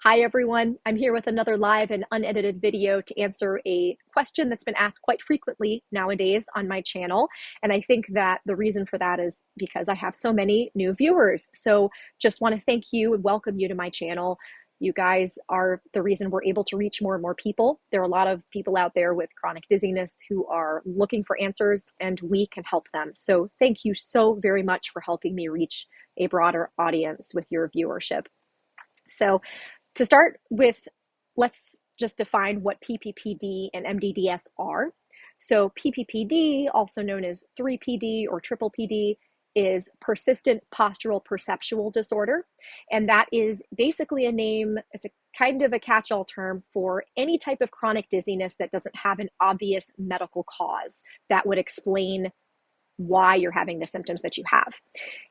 Hi everyone, I'm here with another live and unedited video to answer a question that's been asked quite frequently nowadays on my channel. And I think that the reason for that is because I have so many new viewers. So just want to thank you and welcome you to my channel. You guys are the reason we're able to reach more and more people. There are a lot of people out there with chronic dizziness who are looking for answers, and we can help them. So thank you so very much for helping me reach a broader audience with your viewership. So to start with, let's just define what PPPD and MdDS are. So PPPD, also known as 3PD or triple PD, is persistent postural perceptual disorder. And that is basically a name, it's a kind of a catch-all term for any type of chronic dizziness that doesn't have an obvious medical cause that would explain why you're having the symptoms that you have.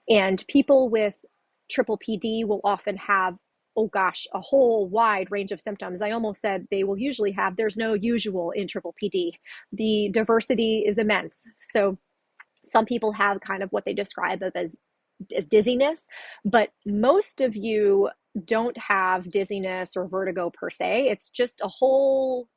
And people with triple PD will often have, oh gosh, a whole wide range of symptoms. I almost said they will usually have, there's no usual in triple PD. The diversity is immense. So some people have kind of what they describe as dizziness, but most of you don't have dizziness or vertigo per se. It's just a whole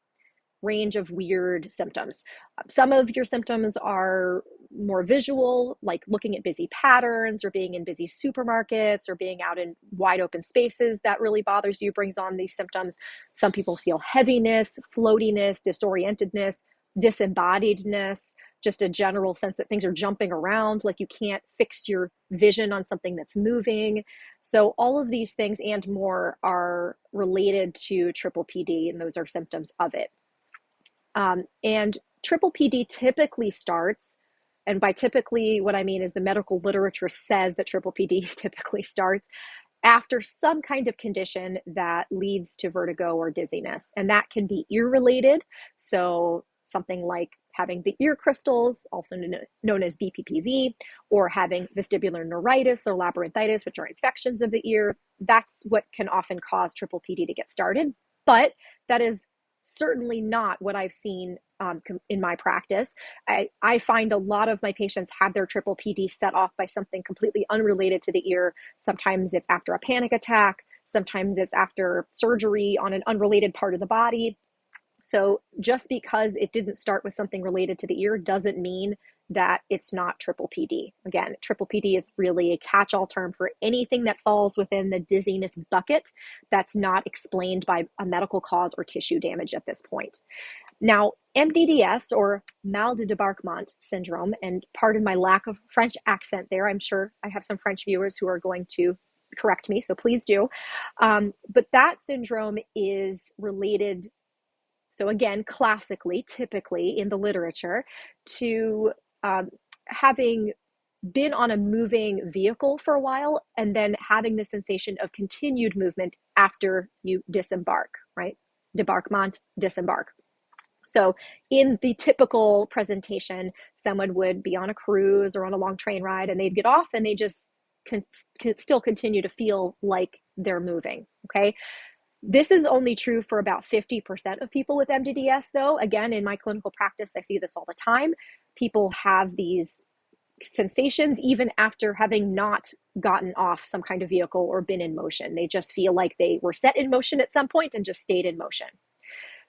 range of weird symptoms. Some of your symptoms are more visual, like looking at busy patterns or being in busy supermarkets or being out in wide open spaces that really bothers you, brings on these symptoms. Some people feel heaviness, floatiness, disorientedness, disembodiedness, just a general sense that things are jumping around, like you can't fix your vision on something that's moving. So all of these things and more are related to triple PD, and those are symptoms of it. And triple PD typically starts, and by typically, what I mean is the medical literature says that triple PD typically starts after some kind of condition that leads to vertigo or dizziness. And that can be ear related. So something like having the ear crystals, also known as BPPV, or having vestibular neuritis or labyrinthitis, which are infections of the ear. That's what can often cause triple PD to get started. But that is certainly not what I've seen in my practice. I find a lot of my patients have their triple PD set off by something completely unrelated to the ear. Sometimes it's after a panic attack. Sometimes it's after surgery on an unrelated part of the body. So just because it didn't start with something related to the ear doesn't mean that it's not triple PD. Again, triple PD is really a catch-all term for anything that falls within the dizziness bucket that's not explained by a medical cause or tissue damage at this point. Now, MdDS, or mal de débarquement syndrome, and pardon my lack of French accent there, I'm sure I have some French viewers who are going to correct me, so please do. But that syndrome is related, so again, classically, typically in the literature, to having been on a moving vehicle for a while and then having the sensation of continued movement after you disembark, right? Débarquement, disembark. So in the typical presentation, someone would be on a cruise or on a long train ride and they'd get off and they just can still continue to feel like they're moving, okay? This is only true for about 50% of people with MdDS, though. Again, in my clinical practice, I see this all the time. People have these sensations even after having not gotten off some kind of vehicle or been in motion. They just feel like they were set in motion at some point and just stayed in motion.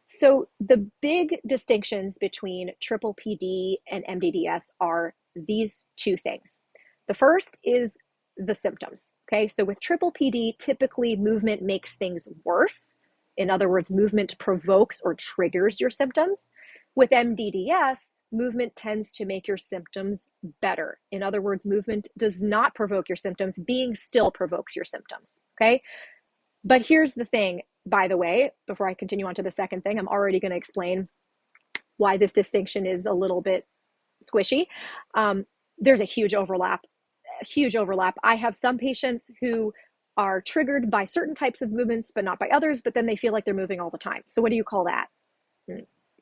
So the big distinctions between triple PD and MdDS are these two things. The first is the symptoms, okay? So with triple PD, typically movement makes things worse. In other words, movement provokes or triggers your symptoms. With MdDS, movement tends to make your symptoms better. In other words, movement does not provoke your symptoms. Being still provokes your symptoms, okay? But here's the thing, by the way, before I continue on to the second thing, I'm already going to explain why this distinction is a little bit squishy. There's a huge overlap. I have some patients who are triggered by certain types of movements, but not by others, but then they feel like they're moving all the time. So what do you call that?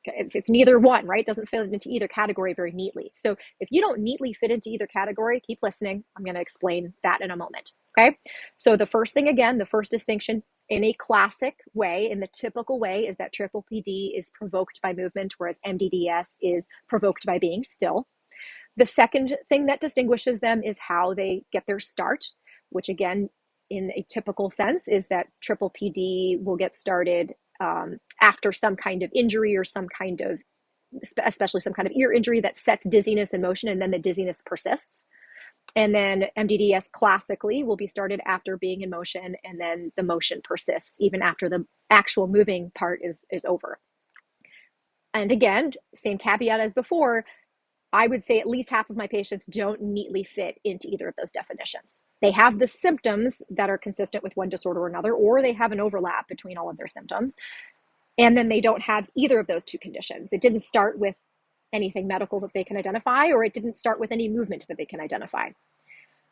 It's neither one, right? It doesn't fit into either category very neatly. So if you don't neatly fit into either category, keep listening. I'm going to explain that in a moment, okay? So the first thing, again, the first distinction in a classic way, in the typical way, is that triple PD is provoked by movement, whereas MdDS is provoked by being still. The second thing that distinguishes them is how they get their start, which again, in a typical sense is that triple PD will get started after some kind of injury or some kind of, especially some kind of ear injury that sets dizziness in motion, and then the dizziness persists. And then MdDS classically will be started after being in motion, and then the motion persists even after the actual moving part is over. And again, same caveat as before, I would say at least half of my patients don't neatly fit into either of those definitions. They have the symptoms that are consistent with one disorder or another, or they have an overlap between all of their symptoms. And then they don't have either of those two conditions. It didn't start with anything medical that they can identify, or it didn't start with any movement that they can identify.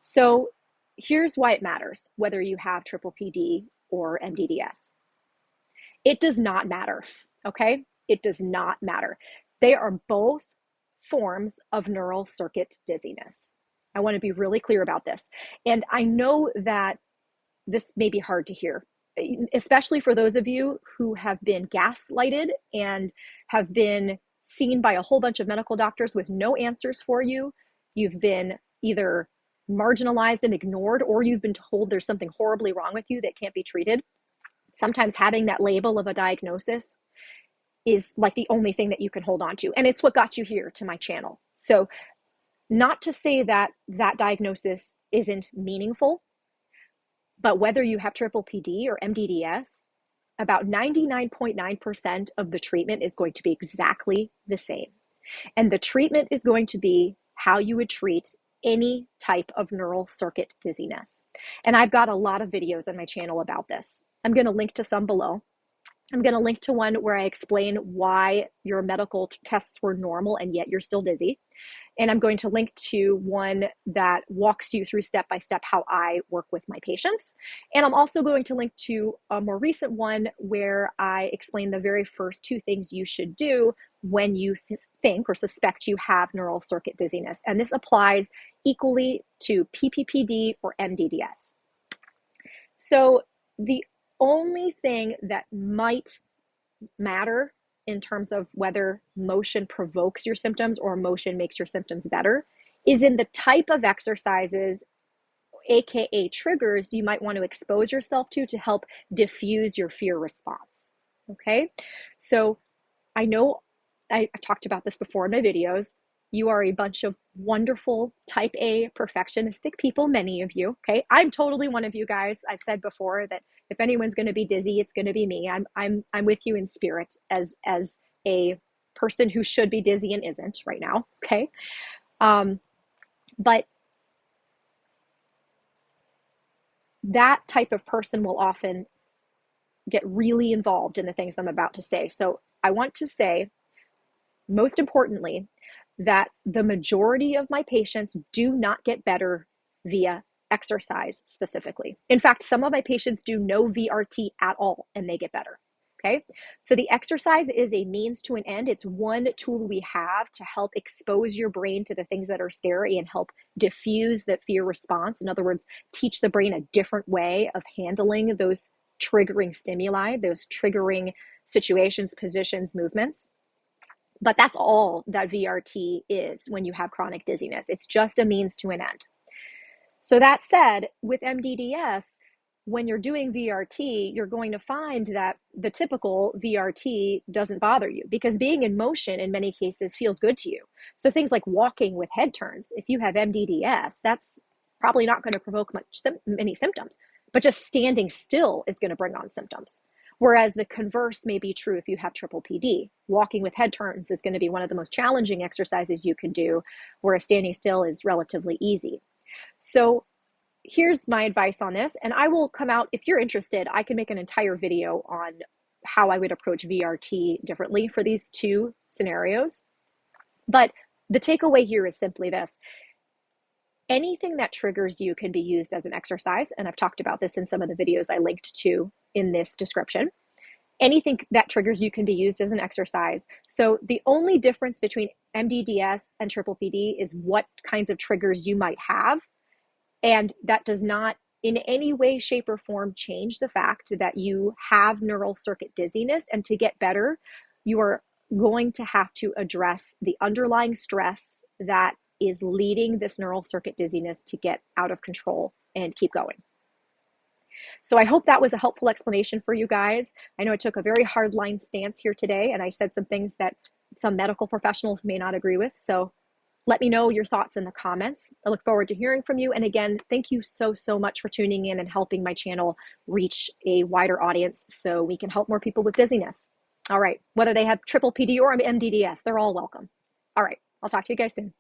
So here's why it matters, whether you have triple PD or MdDS. It does not matter, okay? It does not matter. They are both forms of neural circuit dizziness. I want to be really clear about this. And I know that this may be hard to hear, especially for those of you who have been gaslighted and have been seen by a whole bunch of medical doctors with no answers for you. You've been either marginalized and ignored, or you've been told there's something horribly wrong with you that can't be treated. Sometimes having that label of a diagnosis is like the only thing that you can hold on to. And it's what got you here to my channel. So not to say that that diagnosis isn't meaningful, but whether you have triple PD or MdDS, about 99.9% of the treatment is going to be exactly the same. And the treatment is going to be how you would treat any type of neural circuit dizziness. And I've got a lot of videos on my channel about this. I'm going to link to some below. I'm going to link to one where I explain why your medical tests were normal and yet you're still dizzy. And I'm going to link to one that walks you through step by step how I work with my patients. And I'm also going to link to a more recent one where I explain the very first two things you should do when you think or suspect you have neural circuit dizziness. And this applies equally to PPPD or MdDS. So the only thing that might matter in terms of whether motion provokes your symptoms or motion makes your symptoms better is in the type of exercises, aka triggers, you might want to expose yourself to help diffuse your fear response. Okay, so I know I've talked about this before in my videos. You are a bunch of wonderful type A perfectionistic people, many of you, okay? I'm totally one of you guys. I've said before that if anyone's going to be dizzy, it's going to be me. I'm with you in spirit as a person who should be dizzy and isn't right now, okay? But that type of person will often get really involved in the things I'm about to say. So I want to say, most importantly, that the majority of my patients do not get better via exercise specifically. In fact, some of my patients do no VRT at all and they get better. Okay, so the exercise is a means to an end. It's one tool we have to help expose your brain to the things that are scary and help diffuse the fear response. In other words, teach the brain a different way of handling those triggering stimuli, those triggering situations, positions, movements. But that's all that VRT is when you have chronic dizziness. It's just a means to an end. So that said, with MdDS, when you're doing VRT, you're going to find that the typical VRT doesn't bother you because being in motion in many cases feels good to you. So things like walking with head turns, if you have MdDS, that's probably not going to provoke many symptoms, but just standing still is going to bring on symptoms. Whereas the converse may be true if you have triple PD. Walking with head turns is going to be one of the most challenging exercises you can do, whereas standing still is relatively easy. So here's my advice on this, and I will come out, if you're interested, I can make an entire video on how I would approach VRT differently for these two scenarios. But the takeaway here is simply this. Anything that triggers you can be used as an exercise, and I've talked about this in some of the videos I linked to in this description. Anything that triggers you can be used as an exercise. So the only difference between MdDS and triple PD is what kinds of triggers you might have. And that does not in any way, shape, or form change the fact that you have neural circuit dizziness. And to get better, you are going to have to address the underlying stress that is leading this neural circuit dizziness to get out of control and keep going. So I hope that was a helpful explanation for you guys. I know I took a very hard line stance here today, and I said some things that some medical professionals may not agree with. So let me know your thoughts in the comments. I look forward to hearing from you. And again, thank you so, so much for tuning in and helping my channel reach a wider audience so we can help more people with dizziness. All right, whether they have triple PD or MdDS, they're all welcome. All right, I'll talk to you guys soon.